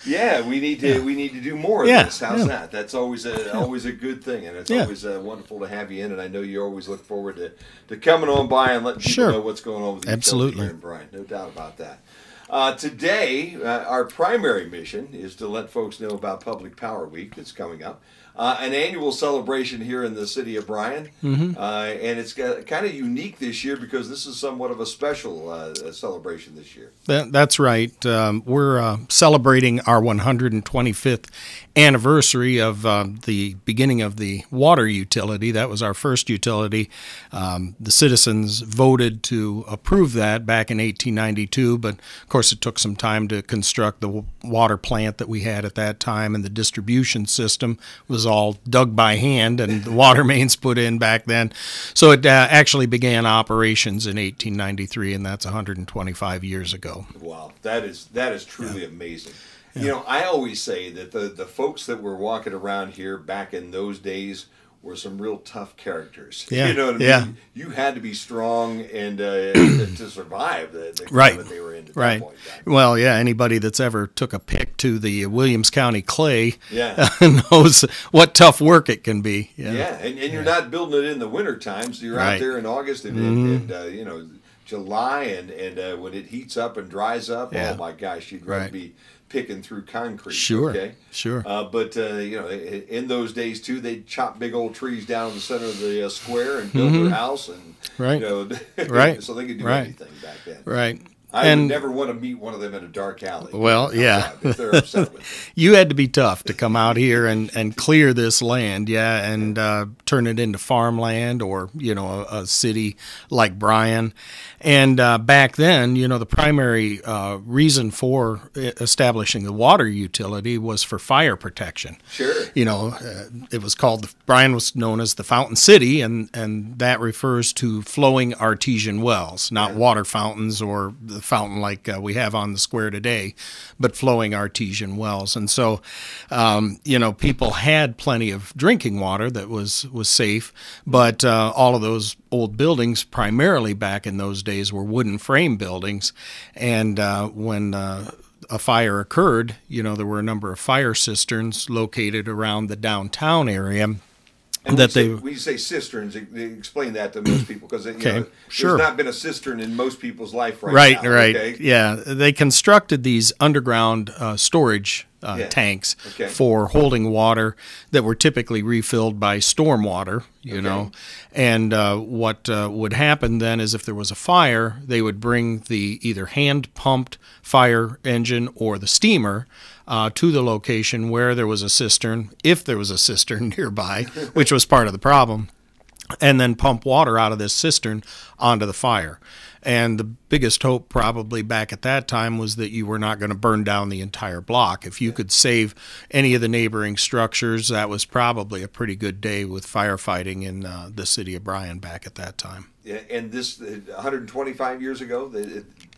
Yeah, we need to do more of Yeah, this. How's that? That's always a good thing, and it's yeah, always wonderful to have you in. And I know you always look forward to coming on by and letting people sure, know what's going on with the utility absolutely. here in Bryan. No doubt about that. Today, our primary mission is to let folks know about Public Power Week that's coming up. An annual celebration here in the city of Bryan, and it's kind of unique this year because this is somewhat of a special celebration this year. That's right. We're celebrating our 125th anniversary of the beginning of the water utility. That was our first utility. The citizens voted to approve that back in 1892, but of course it took some time to construct the water plant that we had at that time, and the distribution system was all dug by hand and the water mains put in back then. So it actually began operations in 1893, and that's 125 years ago. Wow, that is truly amazing. You know, I always say that the folks that were walking around here back in those days were some real tough characters. Yeah, You know what I yeah. mean? You had to be strong and to survive the Right. climate they were in at Right. that point. Well, yeah, anybody that's ever took a pick to the Williams County clay Yeah. knows what tough work it can be. Yeah, and you're not building it in the winter times. You're out Right. there in August and you know, July and when it heats up and dries up, Yeah. oh my gosh, you'd rather Right. be picking through concrete. Sure, Okay. sure. But you know, in those days too, they'd chop big old trees down in the center of the square and build their house, and Right. you know, Right. so they could do Right. anything back then. Right. I And- would never want to meet one of them in a dark alley. Well, yeah. If they're upset with me. You had to be tough to come out here and clear this land, yeah, and turn it into farmland or, you know, a city like Bryan. And back then, you know, the primary reason for establishing the water utility was for fire protection. Sure. You know, it was called, Bryan was known as the Fountain City, and that refers to flowing artesian wells, not water fountains or the fountain like we have on the square today, but flowing artesian wells. And so, you know, people had plenty of drinking water that was safe, but all of those old buildings, primarily back in those days, were wooden frame buildings. And when a fire occurred, you know, there were a number of fire cisterns located around the downtown area. And That when you say cisterns, explain that to most people because Okay, sure. there's not been a cistern in most people's life Right, now. right. Okay? Yeah, they constructed these underground storage tanks Okay. for holding water that were typically refilled by storm water, you know. And what would happen then is if there was a fire, they would bring the either hand-pumped fire engine or the steamer to the location where there was a cistern, if there was a cistern nearby, which was part of the problem, and then pump water out of this cistern onto the fire. And the biggest hope probably back at that time was that you were not going to burn down the entire block. If you could save any of the neighboring structures, that was probably a pretty good day with firefighting in the city of Bryan back at that time. Yeah, and this 125 years ago,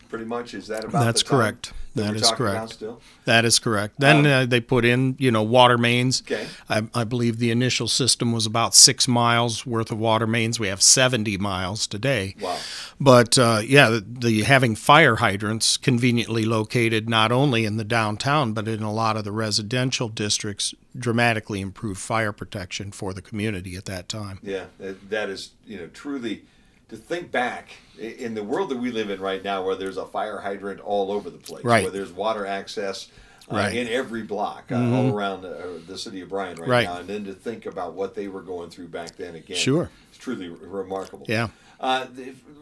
pretty much is that about That's the time correct. that That we're is talking correct. about still? That is correct. Then they put in, you know, water mains. Okay. I believe the initial system was about 6 miles worth of water mains. We have 70 miles today. Wow. But yeah, the having fire hydrants conveniently located not only in the downtown but in a lot of the residential districts dramatically improved fire protection for the community at that time. Yeah, that is, you know, truly to think back in the world that we live in right now, where there's a fire hydrant all over the place, Right. where there's water access Right. in every block all around the city of Bryan Right. now, and then to think about what they were going through back then again, Sure. it's truly remarkable. Yeah.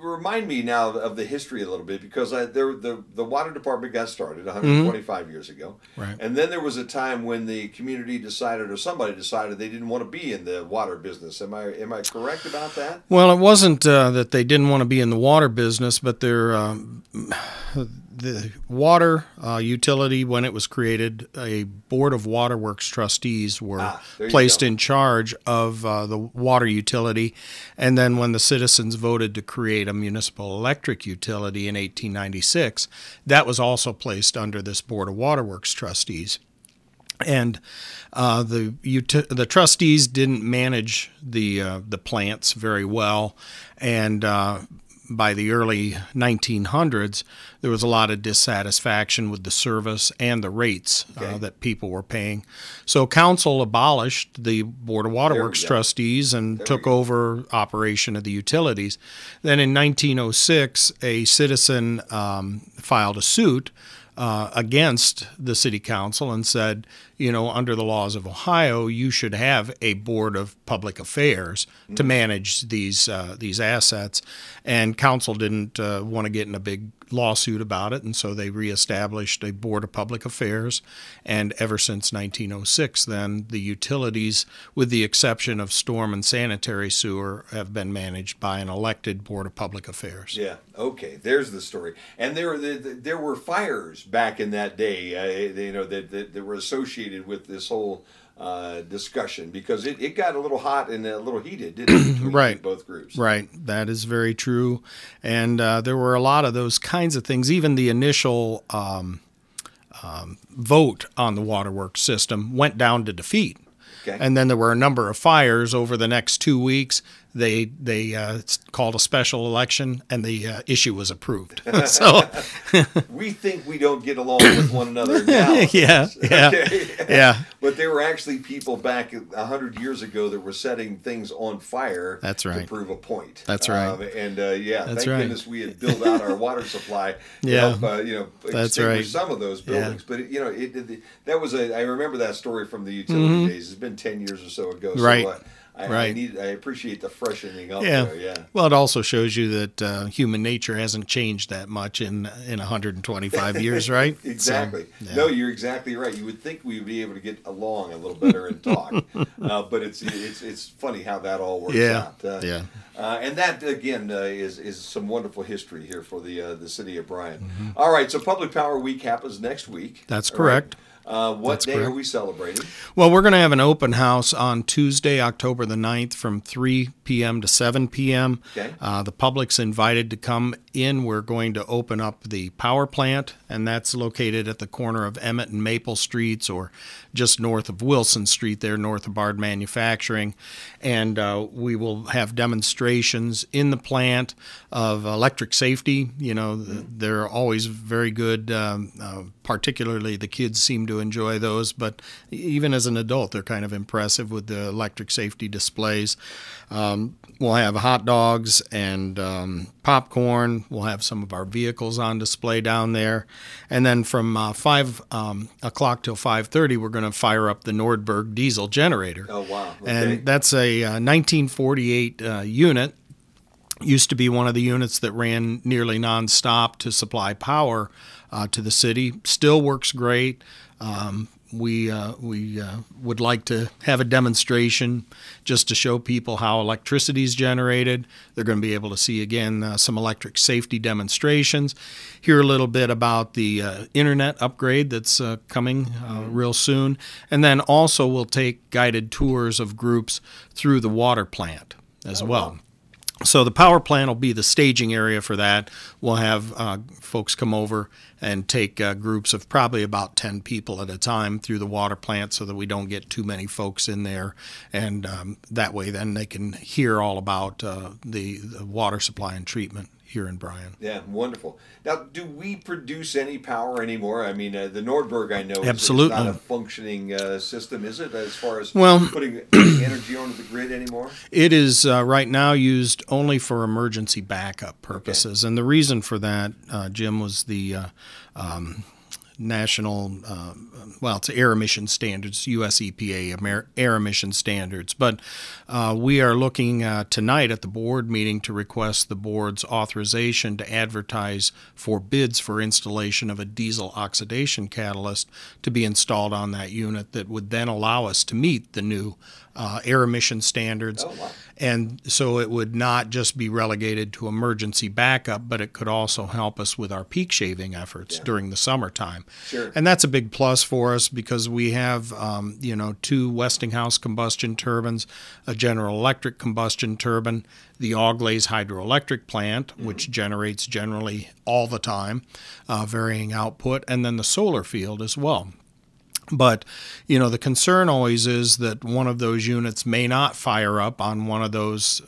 Remind me now of the history a little bit, because the water department got started 125 years ago, Right. and then there was a time when the community decided, or somebody decided, they didn't want to be in the water business. Am I correct about that? Well, it wasn't that they didn't want to be in the water business, but the water utility, when it was created, a board of waterworks trustees were there you placed go. in charge of the water utility. And then when the citizens voted to create a municipal electric utility in 1896, that was also placed under this board of waterworks trustees. And the trustees didn't manage the plants very well, and by the early 1900s, there was a lot of dissatisfaction with the service and the rates that people were paying. So council abolished the Board of Waterworks trustees and took over operation of the utilities. Then in 1906, a citizen filed a suit against the city council and said, you know, under the laws of Ohio, you should have a board of public affairs to manage these assets. And council didn't want to get in a big lawsuit about it, and so they reestablished a board of public affairs. And ever since 1906, then the utilities, with the exception of storm and sanitary sewer, have been managed by an elected board of public affairs. Yeah. Okay. There's the story. And there were fires back in that day. You know that were associated with this whole discussion, because it got a little hot and a little heated, didn't it? Between Right. both groups. Right. That is very true. And there were a lot of those kinds of things. Even the initial vote on the waterworks system went down to defeat. Okay. And then there were a number of fires over the next 2 weeks. They called a special election, and the issue was approved. So we think we don't get along with one another now. yeah. Yeah. But there were actually people back 100 years ago that were setting things on fire. That's right. To prove a point. That's right. Thank right. goodness we had built out our water supply to Yeah. help, That's extinguish right. some of those buildings. Yeah. But that was I remember that story from the utility days. It's been 10 years or so ago. Right. So, I appreciate the freshening up Yeah. there. Yeah. Well, it also shows you that human nature hasn't changed that much in 125 years, right? Exactly. So, yeah. No, you're exactly right. You would think we would be able to get along a little better and talk, but it's funny how that all works out. Yeah. And that again is some wonderful history here for the city of Bryan. All right, so Public Power Week happens next week. That's correct. What That's day correct. are we celebrating? Well, we're going to have an open house on Tuesday, October the 9th from 3 p.m. to 7 p.m. Okay. The public's invited to come in. We're going to open up the power plant, and that's located at the corner of Emmett and Maple Streets, or just north of Wilson Street there, north of Bard Manufacturing. And we will have demonstrations in the plant of electric safety. You know, they're always very good, particularly the kids seem to enjoy those, but even as an adult, they're kind of impressive with the electric safety displays. We'll have hot dogs and popcorn. We'll have some of our vehicles on display down there. And then from 5 o'clock till 5:30, we're going to fire up the Nordberg diesel generator. Oh, wow. Okay. And that's a 1948 unit. Used to be one of the units that ran nearly nonstop to supply power to the city. Still works great. We would like to have a demonstration just to show people how electricity is generated. They're going to be able to see, again, some electric safety demonstrations, hear a little bit about the internet upgrade that's coming real soon, and then also we'll take guided tours of groups through the water plant as well. Wow. So the power plant will be the staging area for that. We'll have folks come over and take groups of probably about 10 people at a time through the water plant so that we don't get too many folks in there. And that way then they can hear all about the water supply and treatment here in Bryan. Yeah, wonderful. Now, do we produce any power anymore? I mean, the Nordberg, I know, Absolutely. is not a functioning system, is it, as far as putting energy onto the grid anymore? It is right now used only for emergency backup purposes. Okay. And the reason for that, Jim, was the national, it's air emission standards, US EPA air emission standards. But we are looking tonight at the board meeting to request the board's authorization to advertise for bids for installation of a diesel oxidation catalyst to be installed on that unit that would then allow us to meet the new air emission standards. Oh, wow. And so it would not just be relegated to emergency backup, but it could also help us with our peak shaving efforts during the summertime. Sure. And that's a big plus for us because we have, 2 Westinghouse combustion turbines, a General Electric combustion turbine, the Auglaize hydroelectric plant, which generates generally all the time, varying output, and then the solar field as well. But, the concern always is that one of those units may not fire up on one of those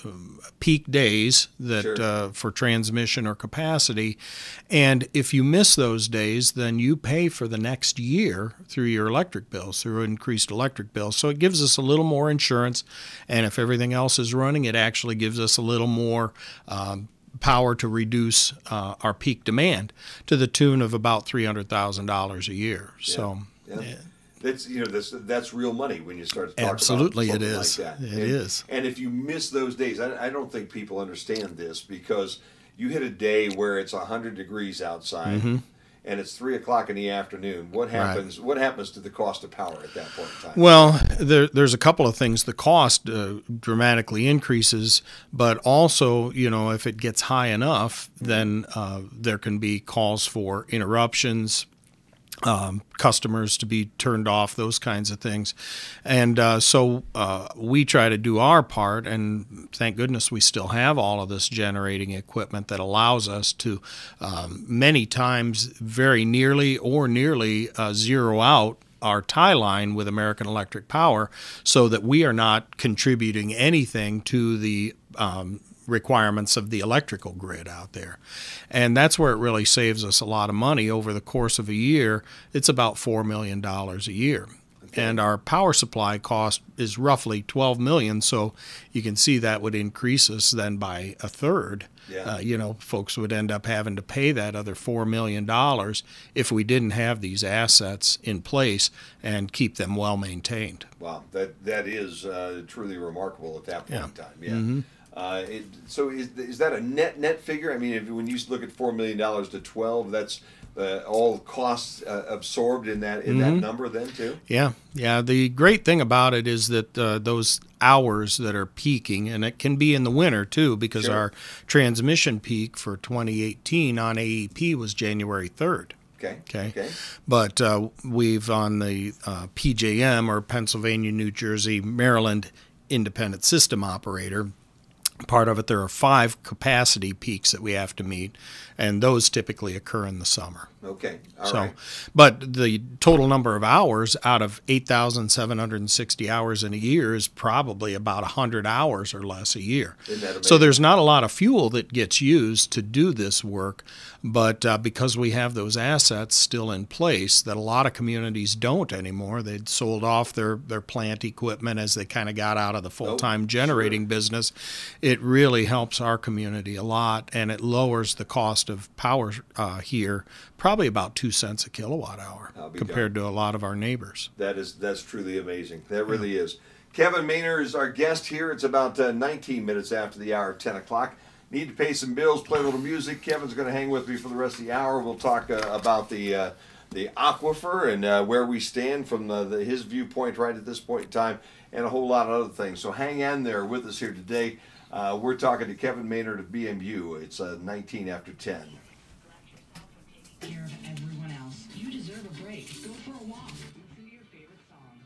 peak days that Sure. for transmission or capacity. And if you miss those days, then you pay for the next year through your electric bills, through increased electric bills. So it gives us a little more insurance. And if everything else is running, it actually gives us a little more power to reduce our peak demand to the tune of about $300,000 a year. Yeah. So. Yeah. That's real money when you start to talk Absolutely, about it something is. like that. It is. And if you miss those days, I don't think people understand this, because you hit a day where it's 100 degrees outside, Mm-hmm. and it's 3 o'clock in the afternoon. What happens? Right. What happens to the cost of power at that point in time? Well, there's a couple of things. The cost dramatically increases, but also, if it gets high enough, then there can be calls for interruptions, customers to be turned off, those kinds of things. And so we try to do our part, and thank goodness we still have all of this generating equipment that allows us to many times very nearly zero out our tie line with American Electric Power, so that we are not contributing anything to the requirements of the electrical grid out there. And that's where it really saves us a lot of money. Over the course of a year, it's about $4 million a year. Okay. And our power supply cost is roughly $12 million, so you can see that would increase us then by a third. Yeah. Folks would end up having to pay that other $4 million if we didn't have these assets in place and keep them well maintained. Wow, that is truly remarkable at that point in time. Yeah. Mm-hmm. So is that a net figure? I mean, when you look at $4 million to 12, that's all costs absorbed in that number then too. Yeah. The great thing about it is that those hours that are peaking, and it can be in the winter too, because Sure. our transmission peak for 2018 on AEP was January 3rd. Okay. But we've on the PJM, or Pennsylvania, New Jersey, Maryland Independent System Operator. Part of it, there are 5 capacity peaks that we have to meet, and those typically occur in the summer. Okay. All right. But the total number of hours out of 8,760 hours in a year is probably about 100 hours or less a year. Isn't that amazing? So there's not a lot of fuel that gets used to do this work, but because we have those assets still in place that a lot of communities don't anymore, they'd sold off their plant equipment as they kind of got out of the full-time generating business. It really helps our community a lot, and it lowers the cost of power here probably about 2 cents a kilowatt hour compared to a lot of our neighbors. That's truly amazing. That really is. Kevin Maynard is our guest here. It's about 19 minutes after the hour of 10 o'clock. Need to pay some bills, play a little music. Kevin's going to hang with me for the rest of the hour. We'll talk about the aquifer and where we stand from his viewpoint right at this point in time, and a whole lot of other things. So hang on there with us here today. We're talking to Kevin Maynard of BMU. It's 19 after 10. Care of everyone else. You deserve a break. Go for a walk. Listen to your favorite song.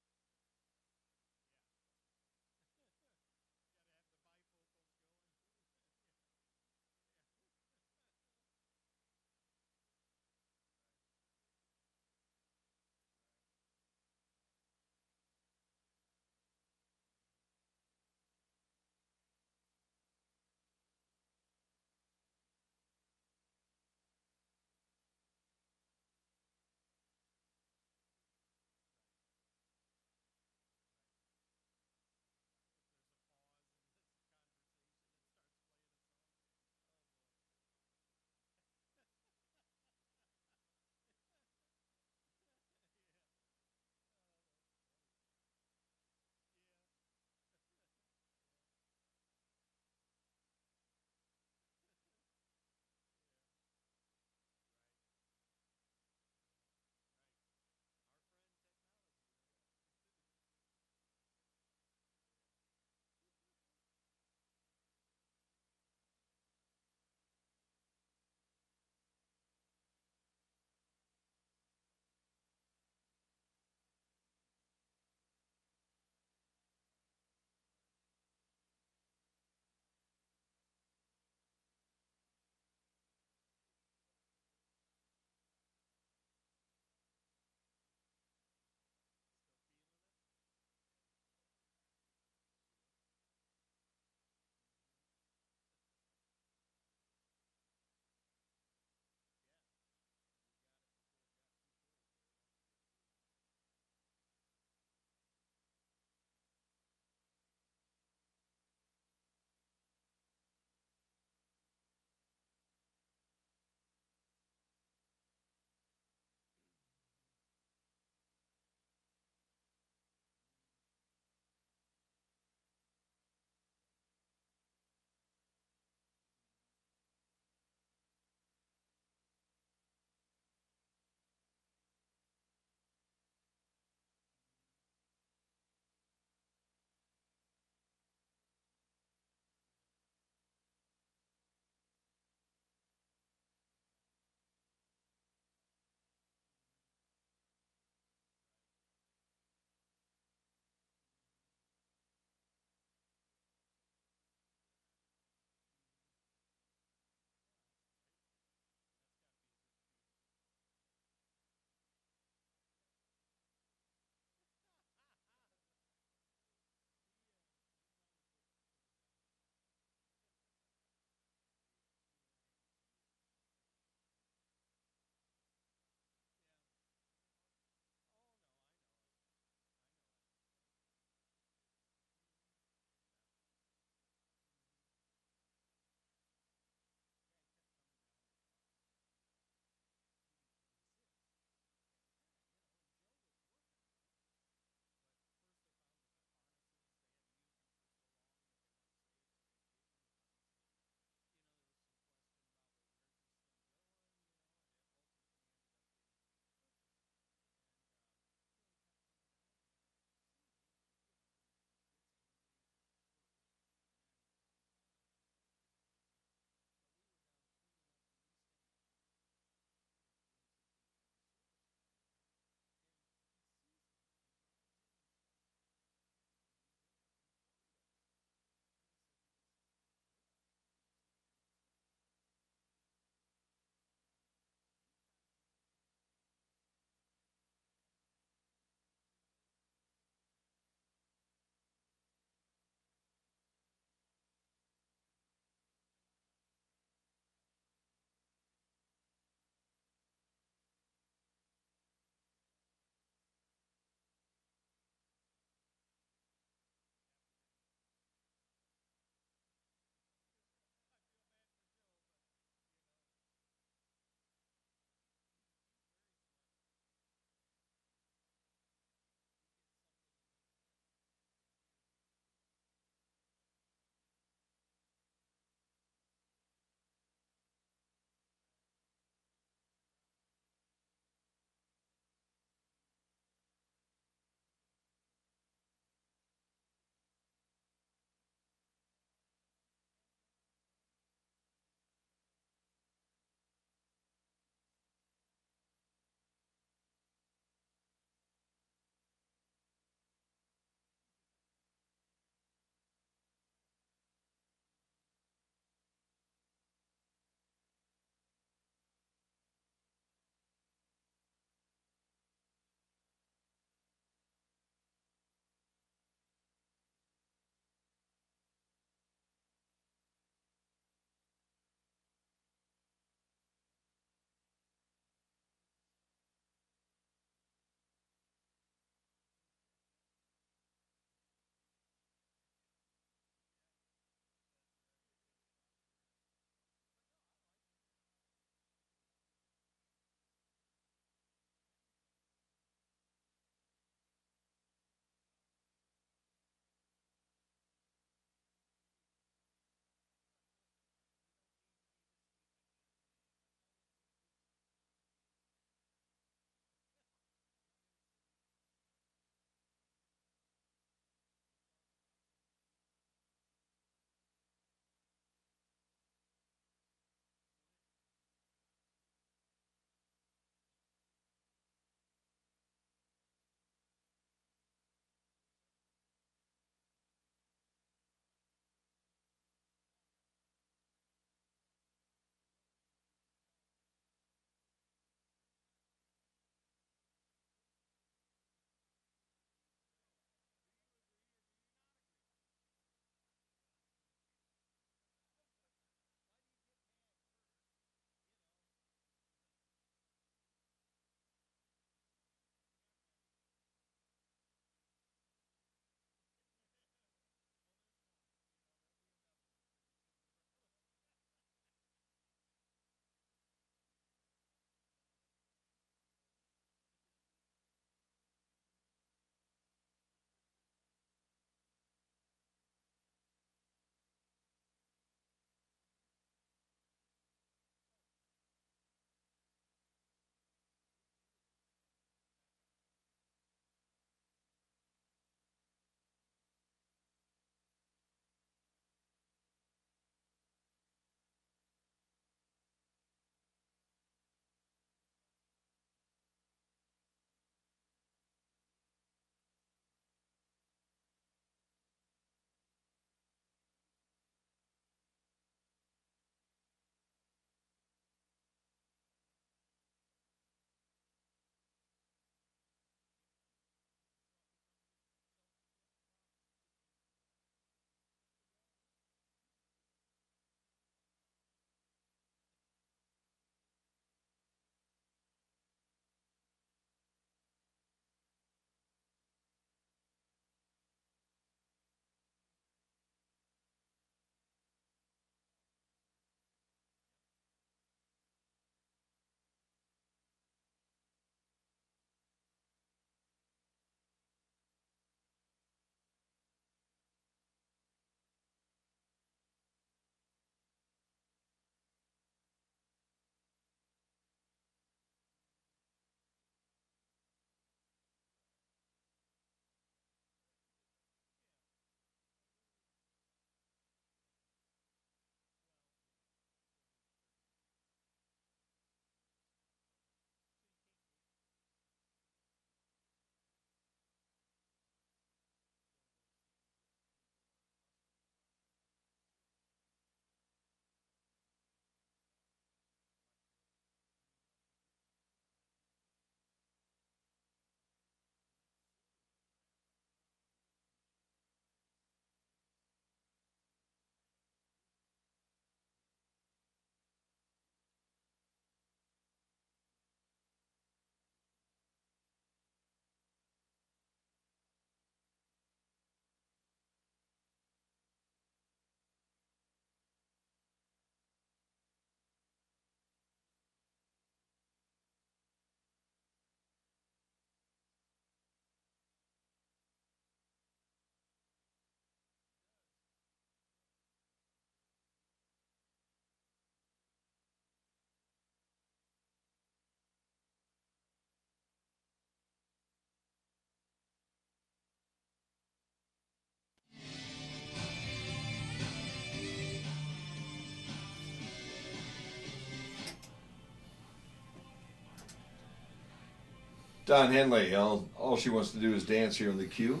Don Henley, all she wants to do is dance here in the queue.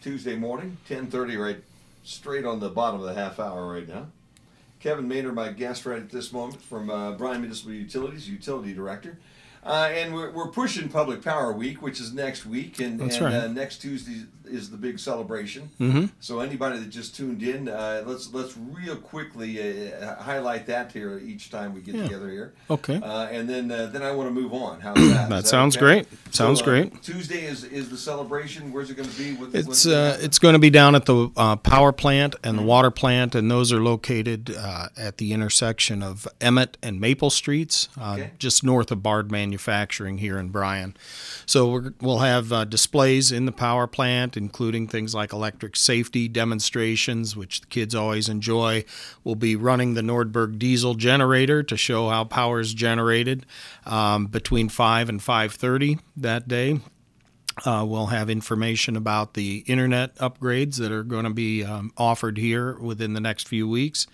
Tuesday morning, 10:30, right straight on the bottom of the half hour right now. Kevin Maynard, my guest right at this moment from Bryan Municipal Utilities, Utility Director. And we're pushing Public Power Week, which is next week, and right. Next Tuesday is the big celebration. So anybody that just tuned in, let's real quickly highlight that here each time we get together here. Okay. And then I want to move on. How's that? That sounds okay? great. Sounds great. Tuesday is the celebration. Where's it going to be? It's going to be down at the power plant and the water plant, and those are located at the intersection of Emmett and Maple Streets, just north of Bard Manufacturing here in Bryan. So we'll have displays in the power plant, including things like electric safety demonstrations, which the kids always enjoy. We'll be running the Nordberg diesel generator to show how power is generated between 5 and 5:30 that day. We'll have information about the internet upgrades that are going to be offered here within the next few weeks,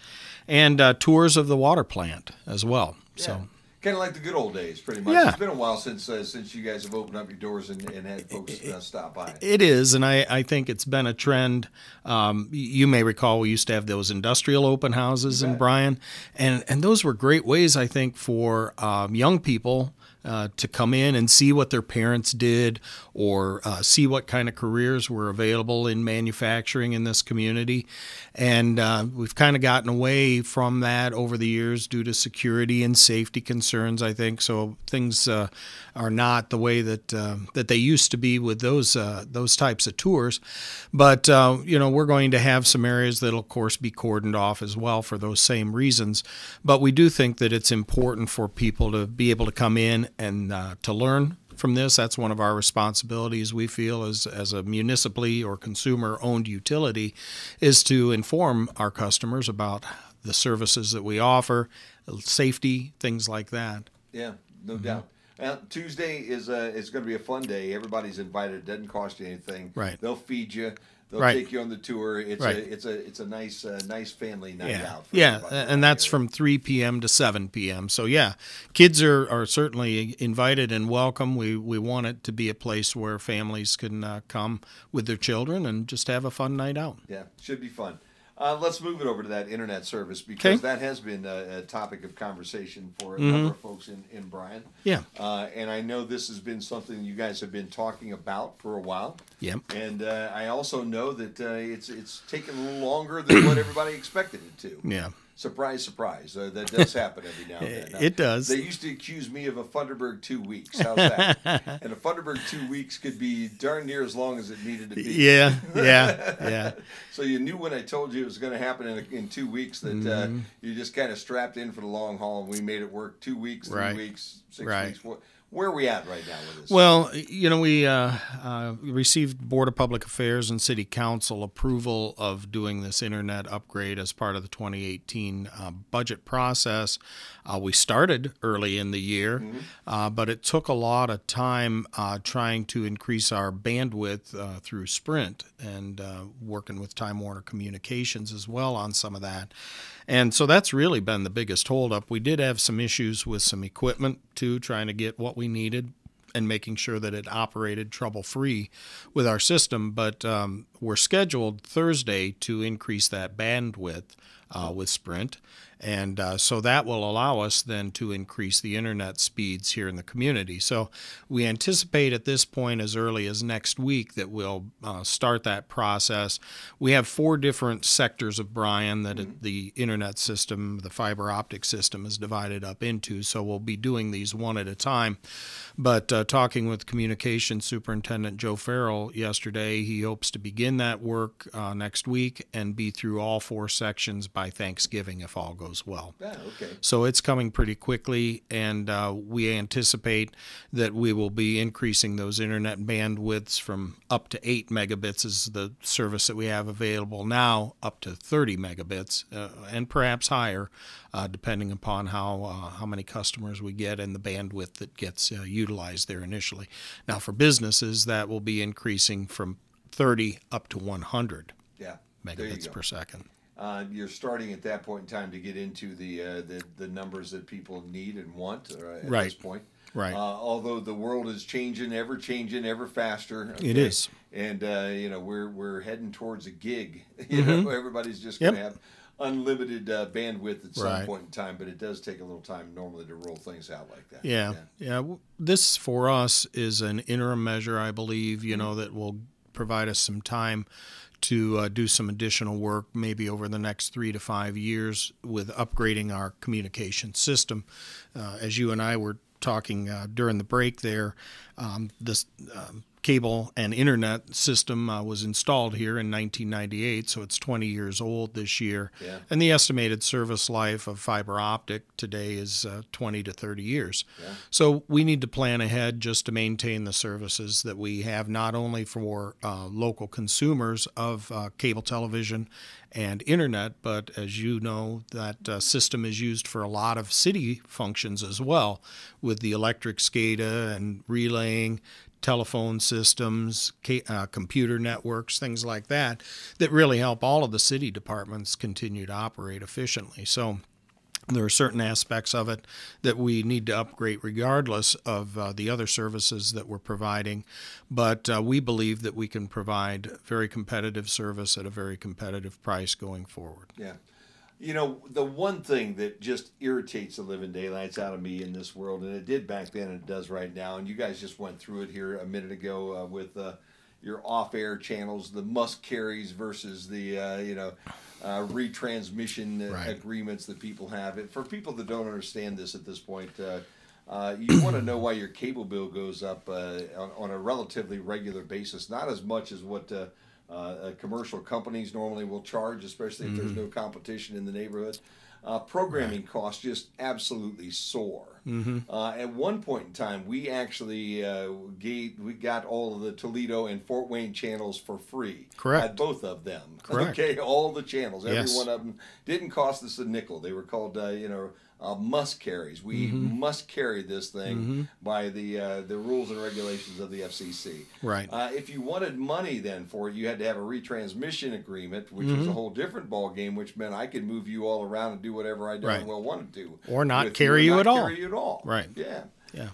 and tours of the water plant as well. Yeah. So. Kind of like the good old days, pretty much. Yeah. It's been a while since you guys have opened up your doors and had folks stop by. It is, and I think it's been a trend. You may recall we used to have those industrial open houses in Bryan, and those were great ways, I think, for young people to come in and see what their parents did, or see what kind of careers were available in manufacturing in this community. And we've kind of gotten away from that over the years due to security and safety concerns, I think. So things are not the way that that they used to be with those types of tours. But we're going to have some areas that'll, of course, be cordoned off as well for those same reasons. But we do think that it's important for people to be able to come in and to learn from this. That's one of our responsibilities, we feel, as a municipally or consumer-owned utility, is to inform our customers about the services that we offer, safety, things like that. Yeah, no doubt. Tuesday is going to be a fun day. Everybody's invited. It doesn't cost you anything. Right. They'll feed you. They'll take you on the tour. It's a nice family night out. And that's from 3 p.m. to 7 p.m. So kids are certainly invited and welcome. We want it to be a place where families can come with their children and just have a fun night out. Yeah, should be fun. Let's move it over to that internet service, because that has been a topic of conversation for a number of folks in Bryan. Yeah. And I know this has been something you guys have been talking about for a while. Yep. And I also know that it's taken a little longer than what everybody expected it to. Yeah. Surprise, surprise. That does happen every now and then. It does. They used to accuse me of a Funderburg 2 weeks. How's that? And a Funderburg 2 weeks could be darn near as long as it needed to be. Yeah. So you knew when I told you it was going to happen in 2 weeks that you just kind of strapped in for the long haul, and we made it work. 2 weeks, 3 weeks, 6 weeks. Where are we at right now with this? Well, we received Board of Public Affairs and City Council approval of doing this internet upgrade as part of the 2018 budget process. We started early in the year, but it took a lot of time trying to increase our bandwidth through Sprint, and working with Time Warner Communications as well on some of that. And so that's really been the biggest holdup. We did have some issues with some equipment, too, trying to get what we needed and making sure that it operated trouble-free with our system. But we're scheduled Thursday to increase that bandwidth with Sprint. And so that will allow us then to increase the internet speeds here in the community. So we anticipate at this point, as early as next week, that we'll start that process. We have 4 different sectors of Bryan that the internet system, the fiber optic system, is divided up into. So we'll be doing these one at a time. But talking with Communications Superintendent Joe Farrell yesterday, he hopes to begin that work next week and be through all 4 sections by Thanksgiving, if all goes well. Okay. So it's coming pretty quickly, and we anticipate that we will be increasing those internet bandwidths from up to 8 megabits is the service that we have available now, up to 30 megabits, and perhaps higher, depending upon how many customers we get and the bandwidth that gets utilized there initially. Now, for businesses, that will be increasing from 30 up to 100 megabits per second. You're starting at that point in time to get into the numbers that people need and want at this point. Right. Although the world is changing, ever faster. Okay? It is. And we're heading towards a gig. Everybody's just going to have unlimited bandwidth at some point in time, but it does take a little time normally to roll things out like that. Yeah. This for us is an interim measure, I believe, that will provide us some time to do some additional work maybe over the next 3 to 5 years with upgrading our communication system. As you and I were talking during the break there, this cable and internet system was installed here in 1998, so it's 20 years old this year. Yeah. And the estimated service life of fiber optic today is 20 to 30 years. Yeah. So we need to plan ahead just to maintain the services that we have, not only for local consumers of cable television and internet, but as you know, that system is used for a lot of city functions as well, with the electric SCADA and relaying, telephone systems, computer networks, things like that, that really help all of the city departments continue to operate efficiently. So there are certain aspects of it that we need to upgrade regardless of the other services that we're providing. But we believe that we can provide very competitive service at a very competitive price going forward. Yeah. The one thing that just irritates the living daylights out of me in this world, and it did back then and it does right now, and you guys just went through it here a minute ago with your off-air channels, the must carries versus the retransmission agreements that people have. For people that don't understand this at this point, you want to know why your cable bill goes up on a relatively regular basis, not as much as what commercial companies normally will charge, especially if there's no competition in the neighborhood. Programming costs just absolutely soar. At one point in time, we actually got all of the Toledo and Fort Wayne channels for free. Correct. At both of them. Correct. Okay, all the channels, every Yes. one of them didn't cost us a nickel. They were called must carries. We must carry this thing by the rules and regulations of the FCC. Right. If you wanted money then for it, you had to have a retransmission agreement, which was a whole different ball game, which meant I could move you all around and do whatever I darn well wanted to, or not with carry you at all. Carry you at all. Right. Yeah. Yeah.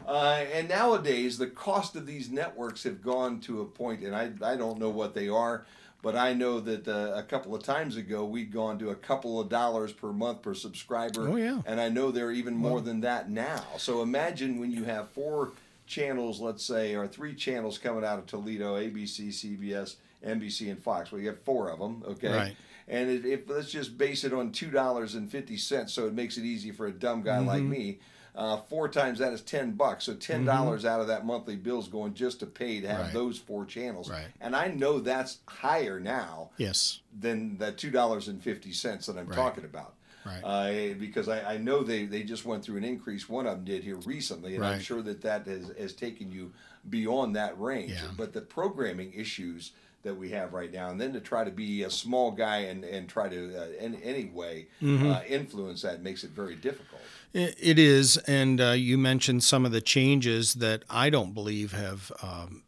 And nowadays, the cost of these networks have gone to a point, and I don't know what they are. But I know that a couple of times ago, we'd gone to a couple of dollars per month per subscriber. Oh, yeah. And I know they're even more than that now. So imagine when you have 4 channels, let's say, or 3 channels coming out of Toledo, ABC, CBS, NBC, and Fox. Well, you have 4 of them, okay? Right. And if let's just base it on $2.50, so it makes it easy for a dumb guy like me. 4 times that is $10. So $10 out of that monthly bill is going just to pay to have those 4 channels. Right. And I know that's higher now Yes. than that $2.50 that I'm talking about. Right. Because I know they just went through an increase. One of them did here recently, and I'm sure that has taken you beyond that range. Yeah. But the programming issues that we have right now, and then to try to be a small guy and try to in any way influence that makes it very difficult. It is, and you mentioned some of the changes that I don't believe have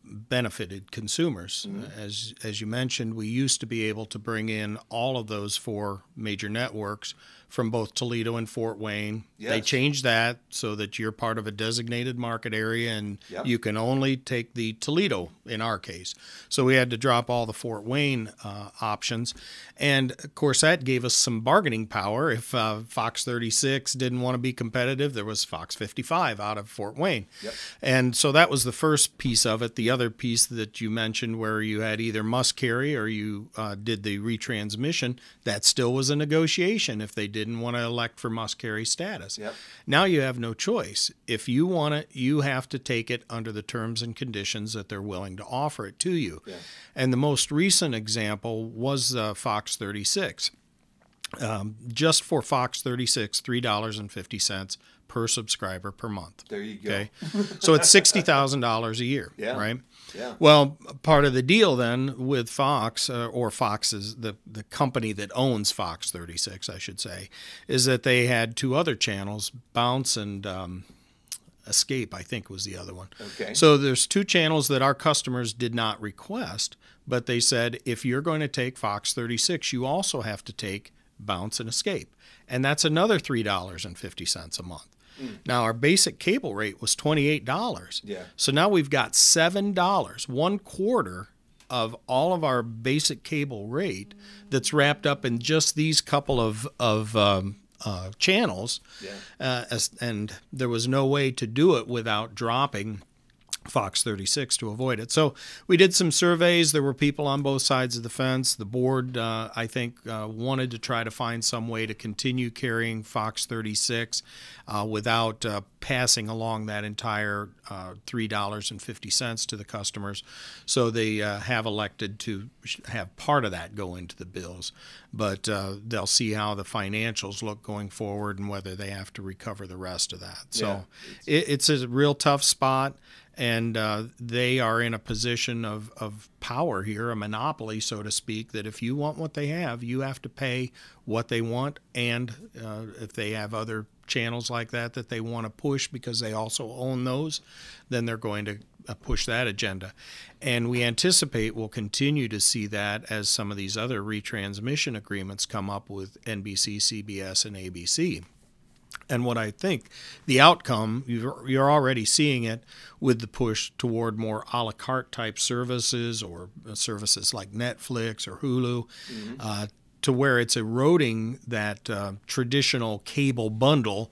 benefited consumers. As you mentioned, we used to be able to bring in all of those 4 major networks from both Toledo and Fort Wayne. Yes. They changed that so that you're part of a designated market area, and you can only take the Toledo in our case. So we had to drop all the Fort Wayne options. And, of course, that gave us some bargaining power. If Fox 36 didn't want to be competitive, there was Fox 55 out of Fort Wayne. Yep. And so that was the first piece of it. The other piece that you mentioned where you had either must carry or you did the retransmission, that still was a negotiation if they didn't want to elect for must carry status. Yep. Now you have no choice. If you want it, you have to take it under the terms and conditions that they're willing to offer it to you. Yeah. And the most recent example was Fox 36. Just for Fox 36, $3.50 per subscriber per month. There you go. Okay, so it's $60,000 a year, right? Yeah. Well, part of the deal then with Fox, or Fox is the company that owns Fox 36, I should say, is that they had 2 other channels, Bounce and Escape, I think was the other one. Okay. So there's 2 channels that our customers did not request, but they said if you're going to take Fox 36, you also have to take Bounce and Escape. And that's another $3.50 a month. Now, our basic cable rate was $28. Yeah. So now we've got $7, 1/4 of all of our basic cable rate that's wrapped up in just these couple of channels. Yeah. And there was no way to do it without dropping Fox 36 to avoid it. So we did some surveys. There were people on both sides of the fence. The board, I think, wanted to try to find some way to continue carrying Fox 36 without passing along that entire $3.50 to the customers. So they have elected to have part of that go into the bills. But they'll see how the financials look going forward and whether they have to recover the rest of that. So it's a real tough spot. And they are in a position of power here, a monopoly, so to speak, that if you want what they have, you have to pay what they want. And if they have other channels like that they want to push because they also own those, then they're going to push that agenda. And we anticipate we'll continue to see that as some of these other retransmission agreements come up with NBC, CBS, and ABC. And what I think the outcome, you're already seeing it with the push toward more a la carte type services or services like Netflix or Hulu, to where it's eroding that traditional cable bundle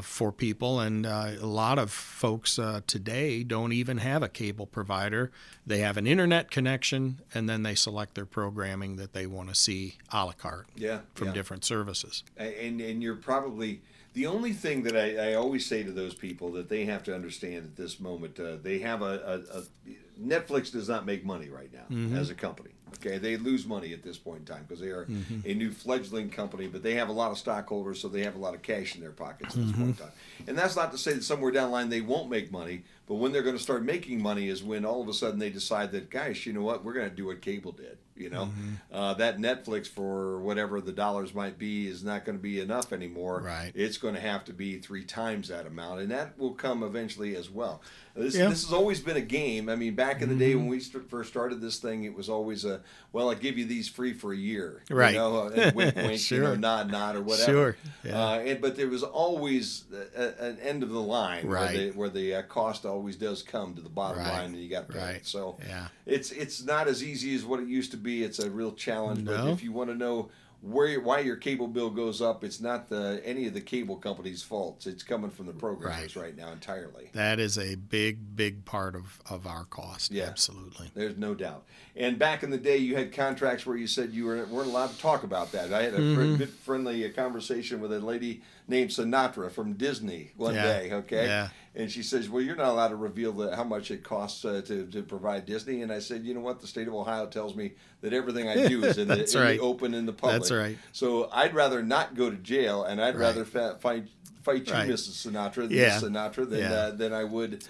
for people. And a lot of folks today don't even have a cable provider. They have an internet connection, and then they select their programming that they want to see a la carte from different services. And you're probably... The only thing that I always say to those people that they have to understand at this moment, they have Netflix does not make money right now as a company. Okay, they lose money at this point in time because they are a new fledgling company, but they have a lot of stockholders, so they have a lot of cash in their pockets at this point in time. And that's not to say that somewhere down the line they won't make money, but when they're going to start making money is when all of a sudden they decide that, guys, you know what, we're going to do what cable did. You know, that Netflix for whatever the dollars might be is not going to be enough anymore. Right. It's going to have to be 3 times that amount, and that will come eventually as well. This has always been a game. I mean, back in the day when we first started this thing, it was always well, I give you these free for a year. Right. You know, and wink, wink, Sure. you know, nod, nod, or whatever. Sure. Yeah. But there was always an end of the line Right. where the cost always does come to the bottom Right. line, and you got to pay Right. it. So Yeah. it's not as easy as what it used to be. It's a real challenge. But No. if you want to know why your cable bill goes up, it's not any of the cable companies' faults. It's coming from the programmers right now entirely. That is a big part of our cost. Yeah. Absolutely. There's no doubt. And back in the day, you had contracts where you said you weren't allowed to talk about that. I had a good friendly conversation with a lady named Sinatra from Disney one day, okay? Yeah. And she says, well, you're not allowed to reveal how much it costs to provide Disney. And I said, you know what? The state of Ohio tells me that everything I do is in the open, in the public. That's right. So I'd rather not go to jail, and I'd rather fight you, Mrs. Sinatra, than I would,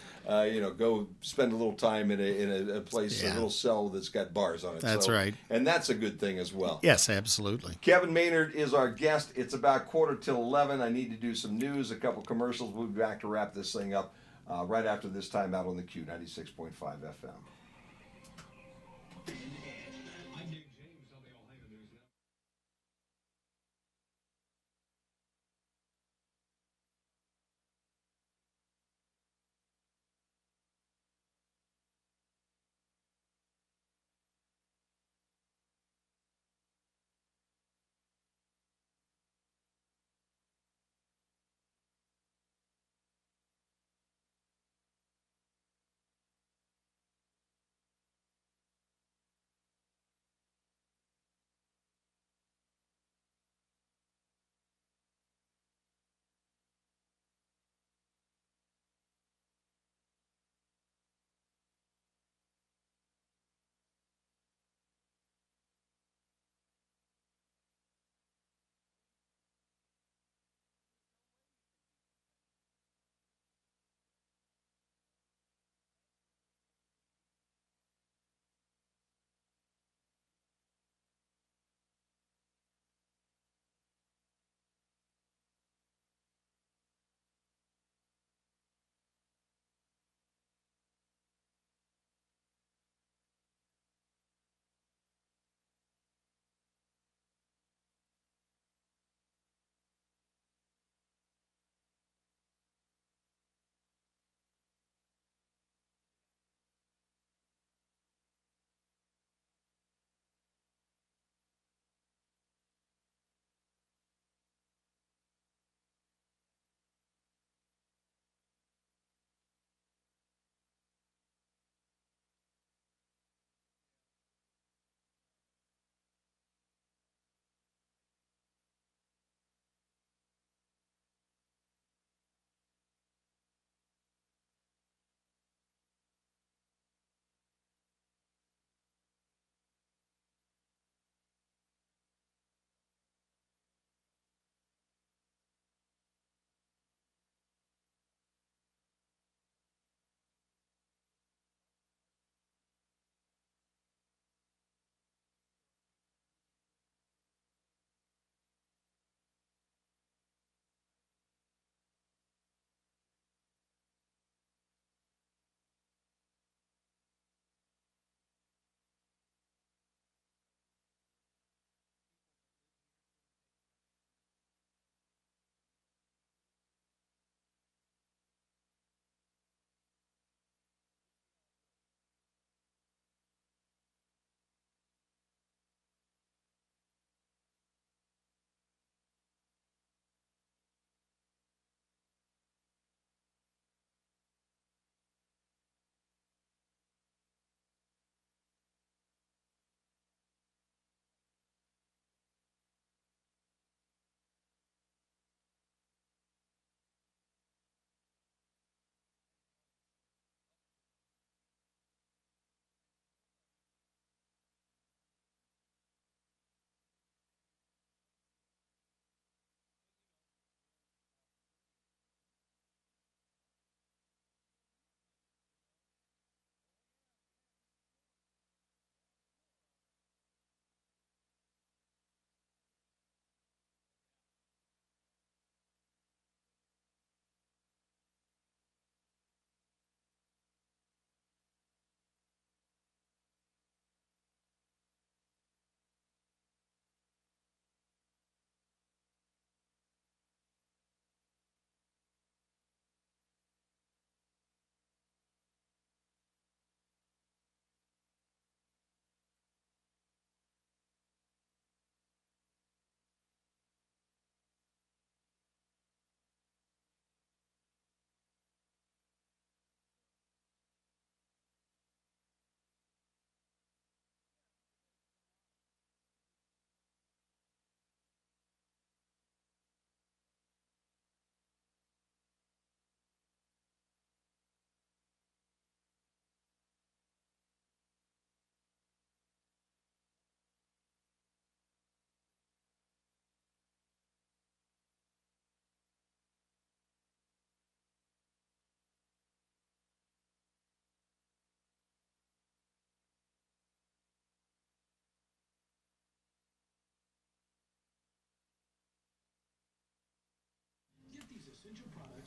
go spend a little time in a place, a little cell that's got bars on it. That's right. And that's a good thing as well. Yes, absolutely. Kevin Maynard is our guest. It's about 11:15. I need to do some news, a couple commercials. We'll be back to wrap this thing up right after this time out on the Q 96.5 FM.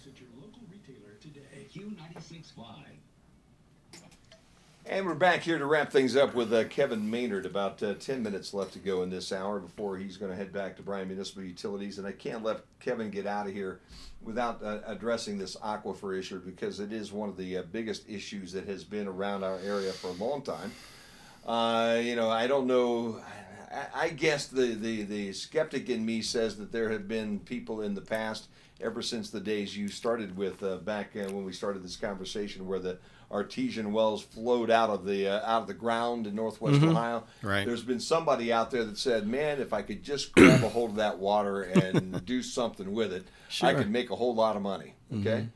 at your local retailer today. Q96.5. And we're back here to wrap things up with Kevin Maynard. About 10 minutes left to go in this hour before he's going to head back to Bryan Municipal Utilities. And I can't let Kevin get out of here without addressing this aquifer issue, because it is one of the biggest issues that has been around our area for a long time. I don't know. I guess the skeptic in me says that there have been people in the past, ever since the days you started with back when we started this conversation, where the artesian wells flowed out of the ground in Northwest Ohio. Right. There's been somebody out there that said, "Man, if I could just grab a hold of that water and do something with it, I could make a whole lot of money." Okay.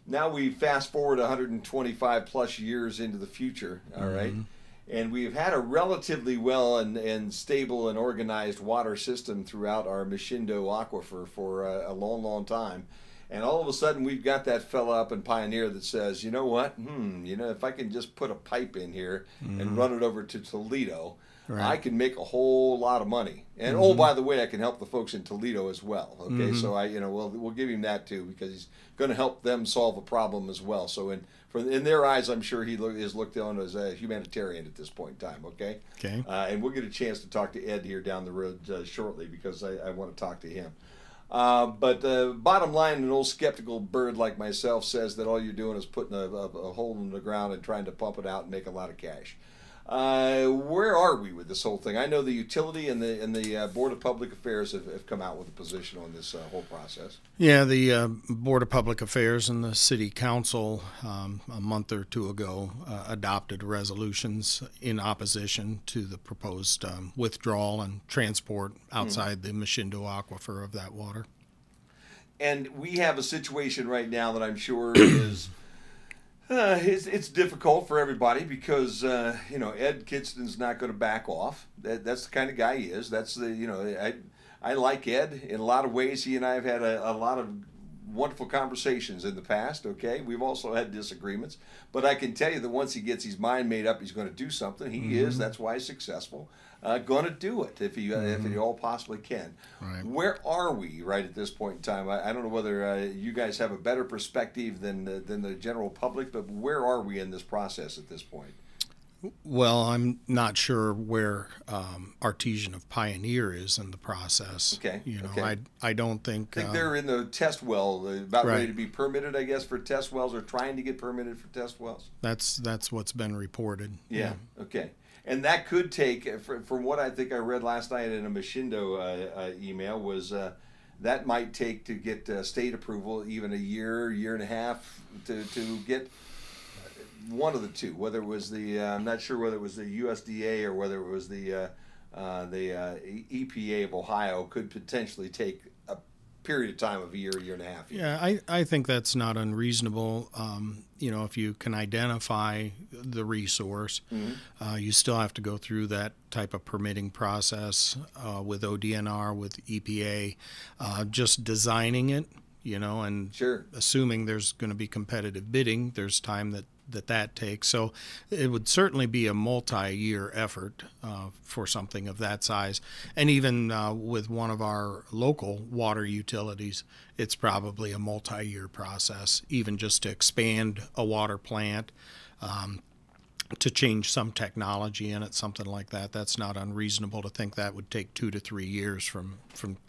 Now we fast forward 125 plus years into the future. All right. And we've had a relatively well and stable and organized water system throughout our Machindo aquifer for a long, long time. And all of a sudden, we've got that fella up in Pioneer that says, "You know what? If I can just put a pipe in here and run it over to Toledo, I can make a whole lot of money. And oh, by the way, I can help the folks in Toledo as well." Okay, so we'll give him that too, because he's going to help them solve a problem as well. So in their eyes, I'm sure he is looked on as a humanitarian at this point in time. Okay. Okay. And we'll get a chance to talk to Ed here down the road shortly, because I want to talk to him. But bottom line, an old skeptical bird like myself says that all you're doing is putting a hole in the ground and trying to pump it out and make a lot of cash. Where are we with this whole thing? I know the utility and the Board of Public Affairs have come out with a position on this whole process. Yeah, the Board of Public Affairs and the City Council a month or two ago adopted resolutions in opposition to the proposed withdrawal and transport outside the Machindo aquifer of that water. And we have a situation right now that I'm sure is it's difficult for everybody, because Ed Kidston's not going to back off. That's the kind of guy he is. That's I like Ed in a lot of ways. He and I have had a lot of wonderful conversations in the past. Okay, we've also had disagreements, but I can tell you that once he gets his mind made up, he's going to do something. He is. That's why he's successful. Going to do it if he all possibly can. Right. Where are we right at this point in time? I don't know whether you guys have a better perspective than the general public, but where are we in this process at this point? Well, I'm not sure where Artesian of Pioneer is in the process. Okay. I don't think. I think they're in the test well, about Right. ready to be permitted, I guess, for test wells, or trying to get permitted for test wells. That's what's been reported. Yeah. Okay. And that could take, from what I think I read last night in a Machindo email, was that might take to get state approval even a year and a half to get one of the two. Whether it was I'm not sure whether it was the USDA or whether it was the EPA of Ohio, could potentially take a period of time of a year and a half. Yeah, I think that's not unreasonable. If you can identify the resource, you still have to go through that type of permitting process with ODNR, with EPA, just designing it, and Sure. assuming there's going to be competitive bidding, there's time that takes. So it would certainly be a multi-year effort for something of that size. And even with one of our local water utilities, it's probably a multi-year process, even just to expand a water plant, to change some technology in it, something like that. That's not unreasonable to think that would take 2 to 3 years from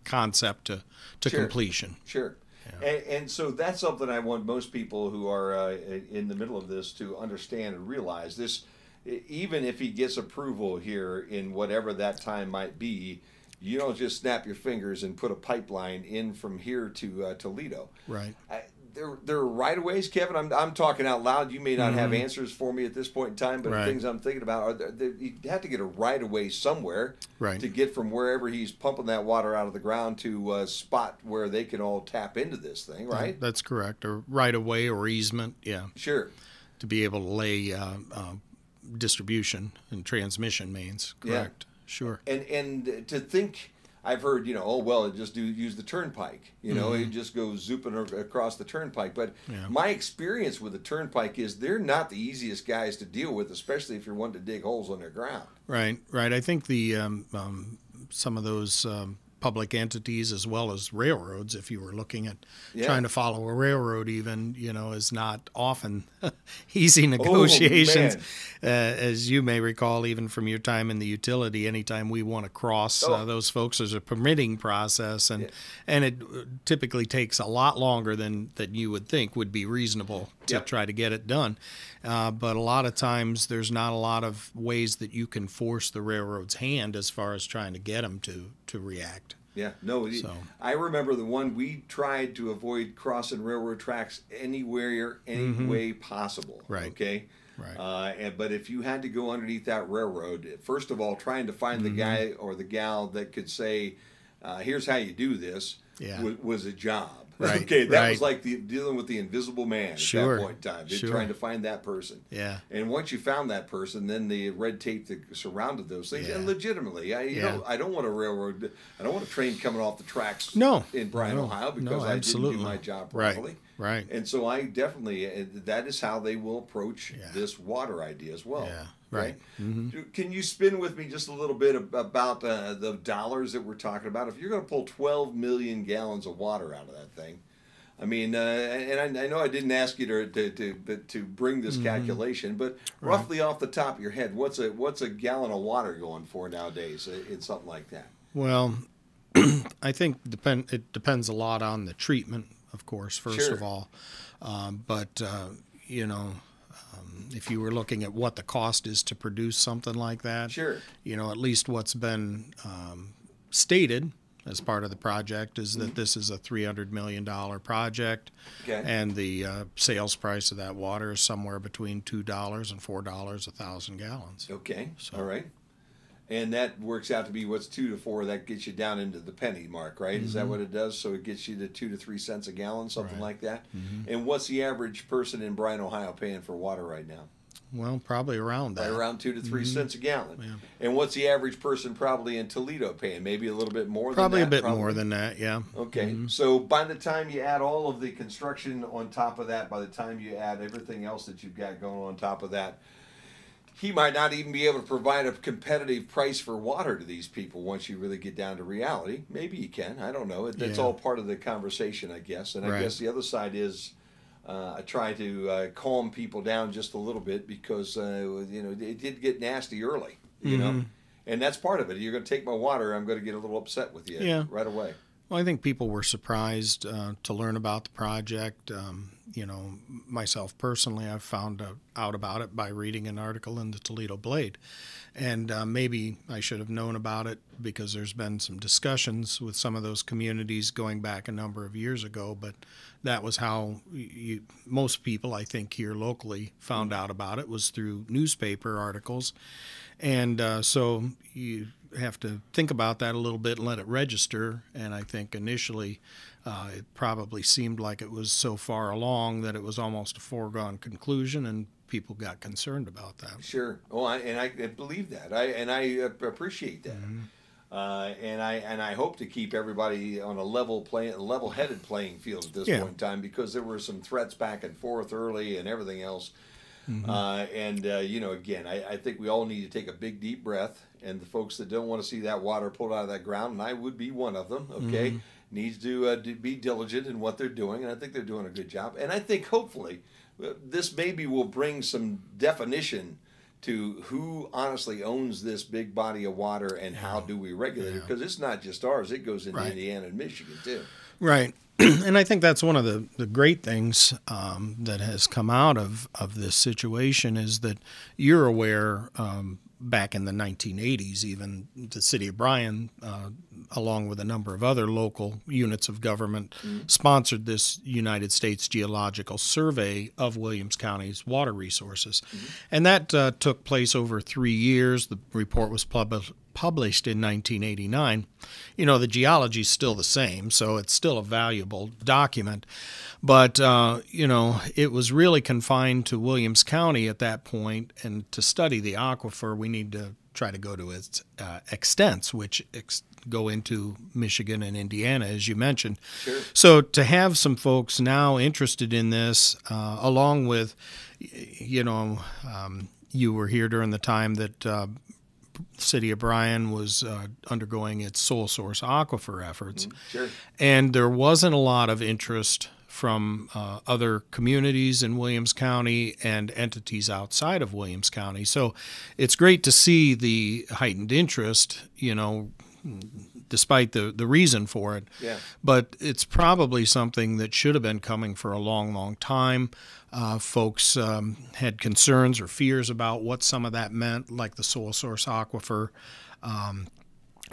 concept to Sure. completion. Sure. And so that's something I want most people who are in the middle of this to understand and realize. This, even if he gets approval here in whatever that time might be, you don't just snap your fingers and put a pipeline in from here to Toledo. Right. There are right-of-ways, Kevin. I'm talking out loud. You may not have answers for me at this point in time, but Right. things I'm thinking about are you have to get a right-of-way somewhere Right. to get from wherever he's pumping that water out of the ground to a spot where they can all tap into this thing, right? That's correct. Or right of way or easement, yeah, Sure. to be able to lay distribution and transmission mains. Correct. Sure. And to think, I've heard, it just use the turnpike. It just goes zooping across the turnpike. But my experience with the turnpike is they're not the easiest guys to deal with, especially if you're wanting to dig holes on their ground. Right. I think the some of those public entities as well as railroads. If you were looking at Yeah. trying to follow a railroad, even, is not often easy negotiations. As you may recall, even from your time in the utility, anytime we want to cross those folks, there's a permitting process, and it typically takes a lot longer than you would think would be reasonable to try to get it done. But a lot of times there's not a lot of ways that you can force the railroad's hand as far as trying to get them to react. Yeah, no, So. I remember the one we tried to avoid crossing railroad tracks anywhere, any way possible. Right. Okay. Right. But if you had to go underneath that railroad, first of all, trying to find the guy or the gal that could say, "Here's how you do this," was a job. Right. Okay, that was Right. like dealing with the invisible man Sure. at that point in time. Sure. Trying to find that person. Yeah. And once you found that person, then the red tape that surrounded those things. Yeah. And legitimately, I don't want a railroad. I don't want a train coming off the tracks. No. In Bryan, No. Ohio, because No, I didn't absolutely. do my job Right. properly. Right. And so I definitely, that is how they will approach this water idea as well. Yeah, right. Okay? Can you spin with me just a little bit about the dollars that we're talking about? If you're going to pull 12 million gallons of water out of that thing, I mean, and I know I didn't ask you to bring this calculation, but roughly off the top of your head, what's a gallon of water going for nowadays in something like that? Well, I think it depends a lot on the treatment, of course, first of all. But if you were looking at what the cost is to produce something like that, Sure. At least what's been stated as part of the project is that this is a $300 million project, Okay. and the sales price of that water is somewhere between $2 and $4 a thousand gallons. Okay. All right. And that works out to be what's 2 to 4. That gets you down into the penny mark, right? Is that what it does? So it gets you to 2 to 3 cents a gallon, something like that. And what's the average person in Bryan, Ohio, paying for water right now? Well, probably around that. Right around 2 to 3 cents a gallon. Yeah. And what's the average person probably in Toledo paying? Maybe a little bit more Probably than that? a bit more than that, yeah. Okay, so by the time you add all of the construction on top of that, by the time you add everything else that you've got going on top of that, he might not even be able to provide a competitive price for water to these people once you really get down to reality. Maybe he can. I don't know. That's all part of the conversation, I guess. And I guess the other side is I try to calm people down just a little bit because, it did get nasty early, you know. And that's part of it. You're going to take my water, I'm going to get a little upset with you right away. Well, I think people were surprised to learn about the project. Myself personally, I've found out about it by reading an article in the Toledo Blade. And maybe I should have known about it because there's been some discussions with some of those communities going back a number of years ago. But that was how most people, I think, here locally found out about it, was through newspaper articles. And so you have to think about that a little bit and let it register. And I think initially it probably seemed like it was so far along that it was almost a foregone conclusion, and people got concerned about that. Sure. Oh, I believe that. I appreciate that. And I hope to keep everybody on a level-headed playing field at this point in time, because there were some threats back and forth early and everything else. Again, I think we all need to take a big, deep breath. And the folks that don't want to see that water pulled out of that ground, and I would be one of them, okay, needs to be diligent in what they're doing. And I think they're doing a good job. And I think hopefully this maybe will bring some definition to who honestly owns this big body of water and how do we regulate it. Because it's not just ours. It goes into Indiana and Michigan, too. Right. And I think that's one of the great things that has come out of this situation is that you're aware back in the 1980s, even the city of Bryan, along with a number of other local units of government, sponsored this United States Geological Survey of Williams County's water resources. And that took place over 3 years. The report was published in 1989. The geology is still the same, so it's still a valuable document. But, it was really confined to Williams County at that point, and to study the aquifer, we need to try to go to its extents, which go into Michigan and Indiana, as you mentioned. Sure. So to have some folks now interested in this, along with, you were here during the time that city of Bryan was undergoing its sole source aquifer efforts. Sure. And there wasn't a lot of interest from other communities in Williams County and entities outside of Williams County. So it's great to see the heightened interest, despite the reason for it. Yeah. But it's probably something that should have been coming for a long, long time. Folks had concerns or fears about what some of that meant, like the sole source aquifer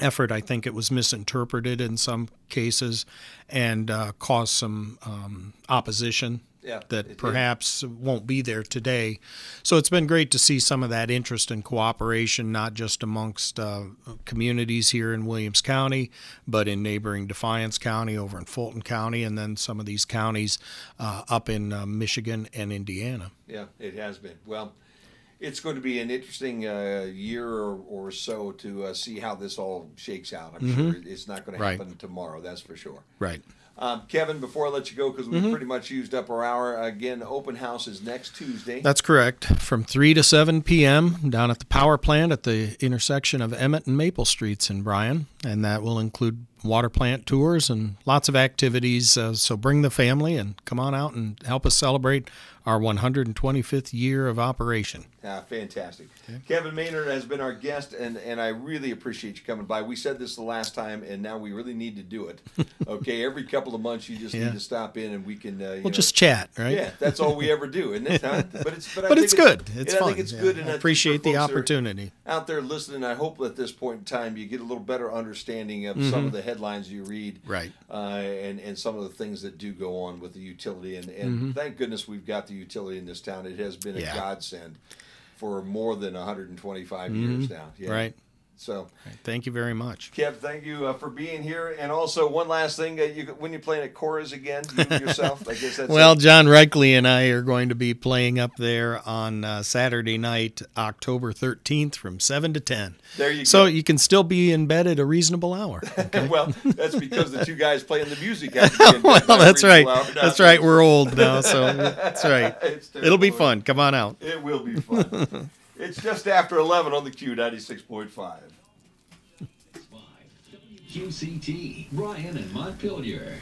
effort. I think it was misinterpreted in some cases and caused some opposition that perhaps won't be there today. So it's been great to see some of that interest and cooperation, not just amongst communities here in Williams County, but in neighboring Defiance County, over in Fulton County, and then some of these counties up in Michigan and Indiana. Yeah, it has been. Well, it's going to be an interesting year or so to see how this all shakes out. I'm sure it's not going to happen tomorrow, that's for sure. Right. Kevin, before I let you go, because we've pretty much used up our hour, again, open house is next Tuesday. That's correct. From 3 to 7 p.m. down at the power plant at the intersection of Emmett and Maple Streets in Bryan. And that will include water plant tours and lots of activities. So bring the family and come on out and help us celebrate our 125th year of operation. Fantastic. Okay. Kevin Maynard has been our guest, and I really appreciate you coming by. We said this the last time, and now we really need to do it. Okay, every couple of months you just need to stop in, and we can we'll just chat, right? Yeah, that's all we ever do, isn't it? Huh? But it's good. It's fun. I think it's good, and I appreciate the opportunity. Out there listening, I hope at this point in time you get a little better understanding of some of the headlines you read, right? And some of the things that do go on with the utility, and thank goodness we've got the utility in this town. It has been a godsend for more than 125 years now. Yeah. Right. So, thank you very much, Kev. Thank you for being here. And also, one last thing: when you're playing at Cora's again, you yourself, I guess that's well, John Reichley and I are going to be playing up there on Saturday night, October 13th, from 7 to 10. There you go. So you can still be in bed at a reasonable hour. Okay? Well, that's because the two guys playing the music have to be in bed well, that's right. That's right. We're old now, so that's right. It'll be fun. Come on out. It will be fun. It's just after 11 on the Q 96.5. QCT, Bryan and Montpelier.